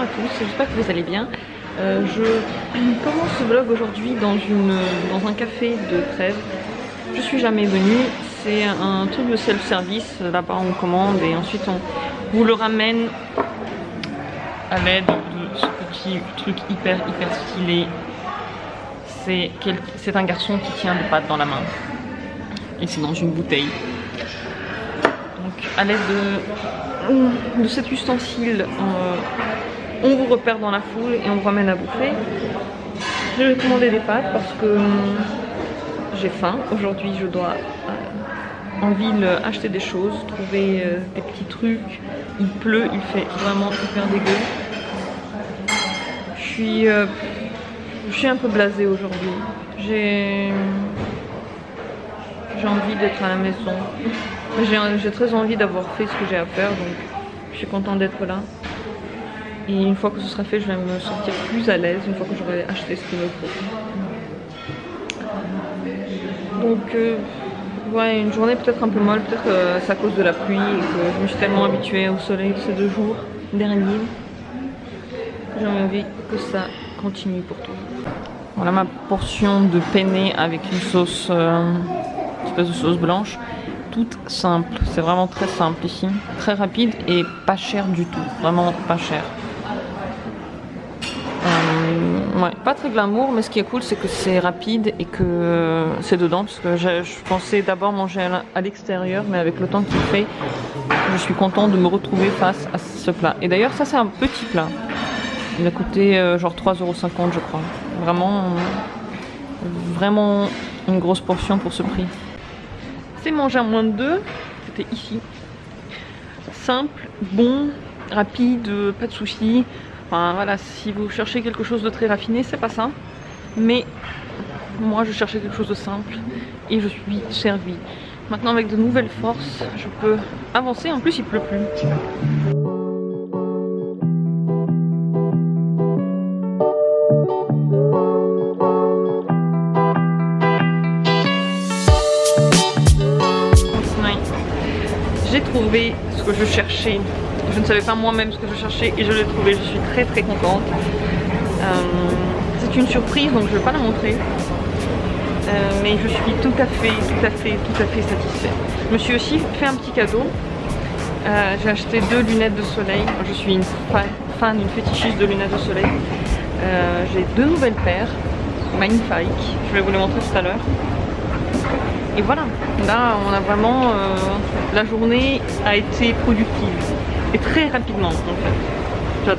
à tous, j'espère que vous allez bien. Je commence ce vlog aujourd'hui dans un café de Trèves. Je suis jamais venue, c'est un truc de self-service, là-bas on commande et ensuite on vous le ramène à l'aide de ce petit truc hyper stylé. C'est un garçon qui tient des pâtes dans la main et c'est dans une bouteille. Donc à l'aide de cet ustensile, on vous repère dans la foule et on vous ramène à bouffer. Je vais commander des pâtes parce que j'ai faim. Aujourd'hui je dois en ville acheter des choses, trouver des petits trucs. Il pleut, il fait vraiment hyper dégueu. Je suis un peu blasée aujourd'hui. J'ai envie d'être à la maison. J'ai très envie d'avoir fait ce que j'ai à faire, donc je suis contente d'être là. Et une fois que ce sera fait, je vais me sentir plus à l'aise, une fois que j'aurai acheté ce qu'il me faut. Donc, ouais, une journée peut-être un peu molle, peut-être que c'est à cause de la pluie et que je me suis tellement habituée au soleil de ces 2 jours derniers. J'ai envie que ça continue pour toujours. Voilà ma portion de penne avec une sauce, une espèce de sauce blanche. Toute simple, c'est vraiment très simple ici, très rapide et pas cher du tout, vraiment pas cher. Ouais, pas très glamour, mais ce qui est cool c'est que c'est rapide et que c'est dedans, parce que je pensais d'abord manger à l'extérieur, mais avec le temps qu'il fait, je suis contente de me retrouver face à ce plat. Et d'ailleurs ça c'est un petit plat, il a coûté genre 3,50 € je crois, vraiment une grosse portion pour ce prix. C'est mangé à moins de 2, c'était ici. Simple, bon, rapide, pas de soucis. Enfin voilà, si vous cherchez quelque chose de très raffiné, c'est pas ça. Mais moi je cherchais quelque chose de simple et je suis servie. Maintenant avec de nouvelles forces, je peux avancer. En plus il pleut plus. J'ai trouvé ce que je cherchais. Je ne savais pas moi-même ce que je cherchais et je l'ai trouvé. Je suis très contente. C'est une surprise donc je ne vais pas la montrer. Mais je suis tout à fait satisfaite. Je me suis aussi fait un petit cadeau. J'ai acheté 2 lunettes de soleil. Je suis une fan, une fétichiste de lunettes de soleil. J'ai 2 nouvelles paires. Magnifiques. Je vais vous les montrer tout à l'heure. Et voilà, là on a vraiment, la journée a été productive et très rapidement en fait.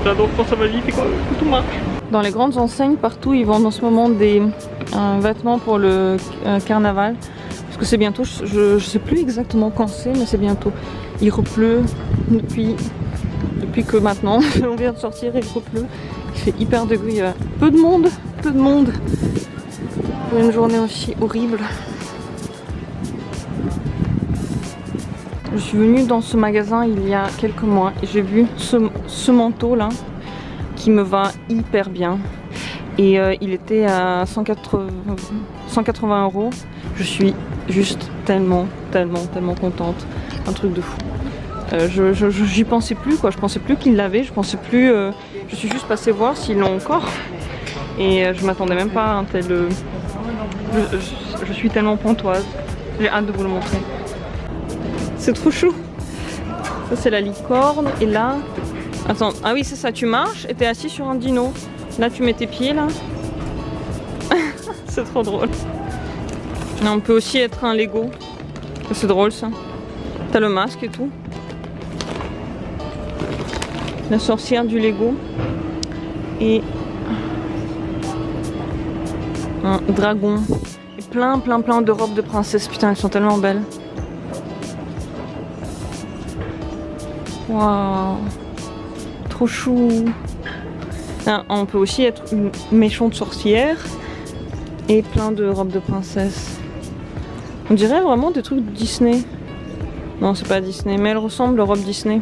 J'adore quand ça va vite et quand tout marche. Dans les grandes enseignes partout ils vendent en ce moment des vêtements pour le carnaval, parce que c'est bientôt, je sais plus exactement quand c'est, mais c'est bientôt. Il repleut depuis que maintenant, on vient de sortir et il repleut, il fait hyper dégueu, il y a peu de monde pour une journée aussi horrible. Je suis venue dans ce magasin il y a quelques mois et j'ai vu ce manteau là qui me va hyper bien et il était à 180 €. Je suis juste tellement contente, un truc de fou. J'y pensais plus quoi, je pensais plus qu'il l'avait, je suis juste passée voir s'ils l'ont encore et je m'attendais même pas à un tel. Je suis tellement pantoise, j'ai hâte de vous le montrer. C'est trop chou. Ça c'est la licorne et là... Attends, ah oui c'est ça, tu marches et t'es assis sur un dino. Là tu mets tes pieds là. C'est trop drôle. Et on peut aussi être un Lego. C'est drôle ça. T'as le masque et tout. La sorcière du Lego. Et... un dragon. Et plein de robes de princesse. Putain elles sont tellement belles. Waouh, trop chou. On peut aussi être une méchante sorcière et plein de robes de princesse. On dirait vraiment des trucs de Disney. Non, c'est pas Disney, mais elles ressemblent aux robes Disney.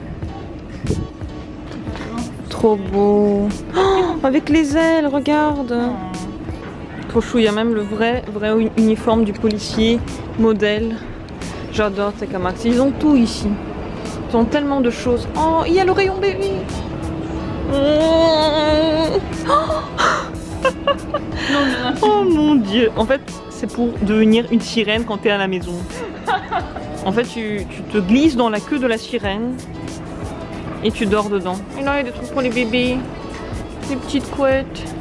Trop beau. Oh, avec les ailes, regarde. Trop chou, il y a même le vrai uniforme du policier modèle. J'adore TK Maxx, ils ont tout ici. Ils ont tellement de choses. Oh, il y a le rayon bébé. Oh mon dieu. En fait, c'est pour devenir une sirène quand t'es à la maison. En fait, tu te glisses dans la queue de la sirène et tu dors dedans. Et là, il y a des trucs pour les bébés. Des petites couettes.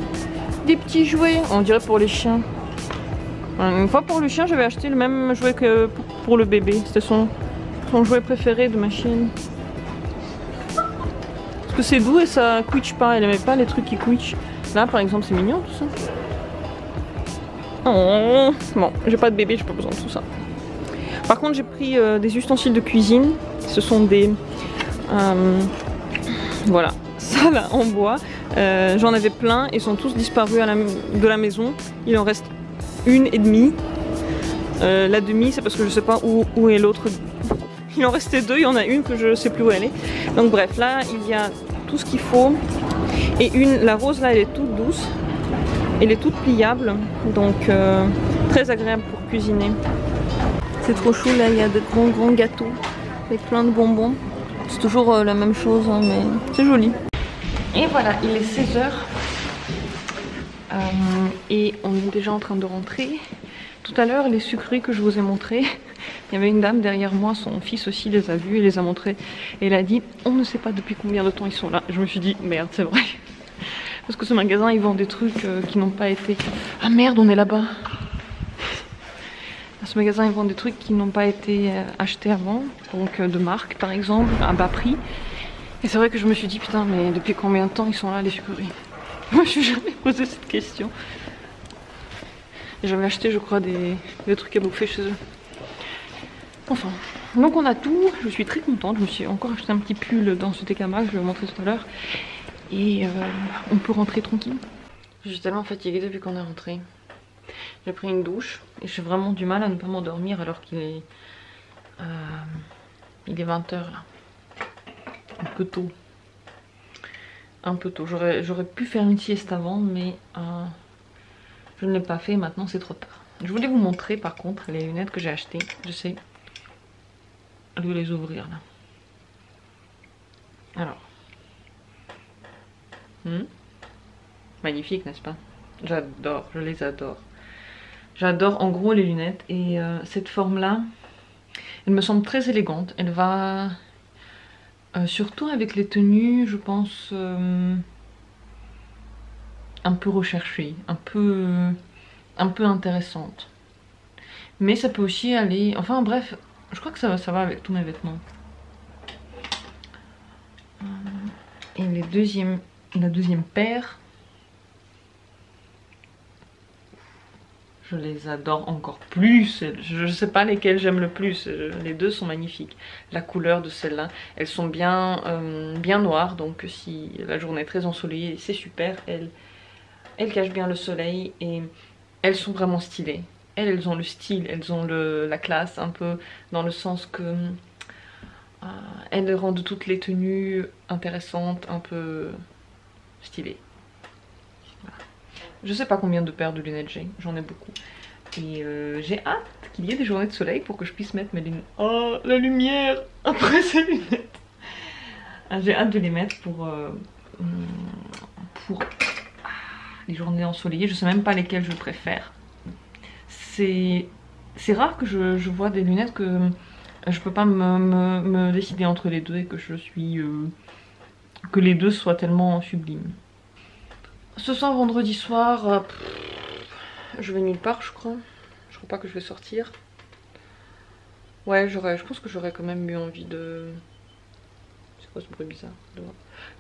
Des petits jouets. On dirait pour les chiens. Une fois pour le chien, j'avais acheté le même jouet que pour le bébé. C'était son jouet préféré de ma chienne. Parce que c'est doux et ça quiche pas. Elle aimait pas les trucs qui quichent. Là, par exemple, c'est mignon tout ça. Oh. Bon, j'ai pas de bébé, j'ai pas besoin de tout ça. Par contre, j'ai pris des ustensiles de cuisine. Ce sont des... voilà, ça là, en bois. J'en avais plein, ils sont tous disparus de la maison. Il en reste une et demie. La demi, c'est parce que je sais pas où est l'autre. Il en restait deux, il y en a une que je sais plus où elle est. Donc bref, là, il y a tout ce qu'il faut. Et la rose là, elle est toute douce. Elle est toute pliable, donc très agréable pour cuisiner. C'est trop chou, là il y a de grands gâteaux avec plein de bonbons. C'est toujours la même chose, hein, mais c'est joli. Et voilà, il est 16h. Et on est déjà en train de rentrer. Tout à l'heure, les sucreries que je vous ai montrées, il y avait une dame derrière moi, son fils aussi les a vus et les a montrées. Et elle a dit, on ne sait pas depuis combien de temps ils sont là. Je me suis dit, merde, c'est vrai. Parce que ce magasin, il vend des trucs qui n'ont pas été... Ah merde, on est là-bas. Ce magasin, ils vendent des trucs qui n'ont pas été achetés avant. Donc de marque, par exemple, à bas prix. Et c'est vrai que je me suis dit, putain, mais depuis combien de temps ils sont là, les sucreries? Moi, je me suis jamais posé cette question. J'avais acheté, je crois, des trucs à bouffer chez eux. Enfin, donc on a tout. Je suis très contente. Je me suis encore acheté un petit pull dans ce Tekama que je vais vous montrer tout à l'heure. Et on peut rentrer tranquille. Je suis tellement fatiguée depuis qu'on est rentré. J'ai pris une douche et j'ai vraiment du mal à ne pas m'endormir alors qu'il est 20h là. Un peu tôt. Un peu tôt. J'aurais pu faire une sieste avant, mais je ne l'ai pas fait. Maintenant c'est trop tard. Je voulais vous montrer par contre les lunettes que j'ai achetées. Je sais. Je vais les ouvrir là. Alors. Magnifique, n'est-ce pas? J'adore, je les adore. J'adore en gros les lunettes et cette forme là, elle me semble très élégante. Elle va surtout avec les tenues, je pense, un peu recherchée, un peu intéressante. Mais ça peut aussi aller, enfin bref, je crois que ça va avec tous mes vêtements. Et la deuxième paire, je les adore encore plus. Je ne sais pas lesquelles j'aime le plus. Les deux sont magnifiques. La couleur de celles-là, elles sont bien noires. Donc si la journée est très ensoleillée, c'est super. Elles cachent bien le soleil et elles sont vraiment stylées. Elles ont le style, elles ont la classe un peu dans le sens que elles rendent toutes les tenues intéressantes, un peu stylées. Je sais pas combien de paires de lunettes j'ai, j'en ai beaucoup. Et j'ai hâte qu'il y ait des journées de soleil pour que je puisse mettre mes lunettes. Oh, la lumière après ces lunettes. J'ai hâte de les mettre pour les journées ensoleillées. Je sais même pas lesquelles je préfère. C'est rare que je vois des lunettes que je peux pas me décider entre les deux et que que les deux soient tellement sublimes. Ce soir, vendredi soir, je vais nulle part, je crois. Je crois pas que je vais sortir. Ouais, je pense que j'aurais quand même eu envie de... C'est quoi ce bruit bizarre?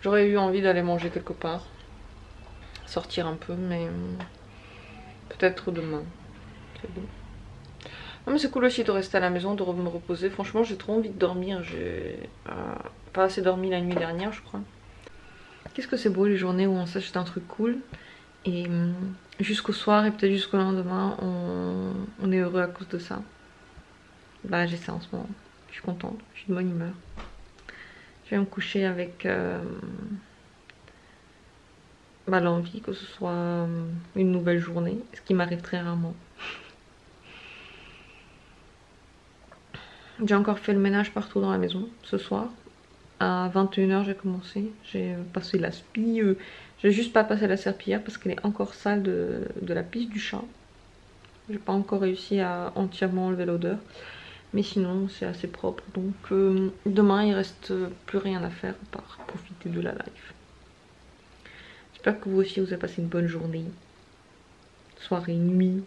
J'aurais eu envie d'aller manger quelque part. Sortir un peu, mais peut-être demain. C'est bon. Non mais c'est cool aussi de rester à la maison, de me reposer. Franchement, j'ai trop envie de dormir. J'ai pas assez dormi la nuit dernière, je crois. Qu'est-ce que c'est beau les journées où on s'achète un truc cool et jusqu'au soir et peut-être jusqu'au lendemain on est heureux à cause de ça. Bah j'ai ça en ce moment, je suis contente, je suis de bonne humeur. Je vais me coucher avec l'envie que ce soit une nouvelle journée, ce qui m'arrive très rarement. J'ai encore fait le ménage partout dans la maison ce soir. À 21h j'ai commencé, j'ai passé la spie, j'ai juste pas passé la serpillière parce qu'elle est encore sale de la pisse du chat. J'ai pas encore réussi à entièrement enlever l'odeur, mais sinon c'est assez propre. Donc demain il reste plus rien à faire à part profiter de la live. J'espère que vous aussi vous avez passé une bonne journée, soirée, nuit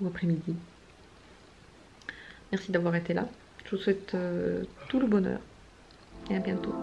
ou après-midi. Merci d'avoir été là. Je vous souhaite tout le bonheur et à bientôt.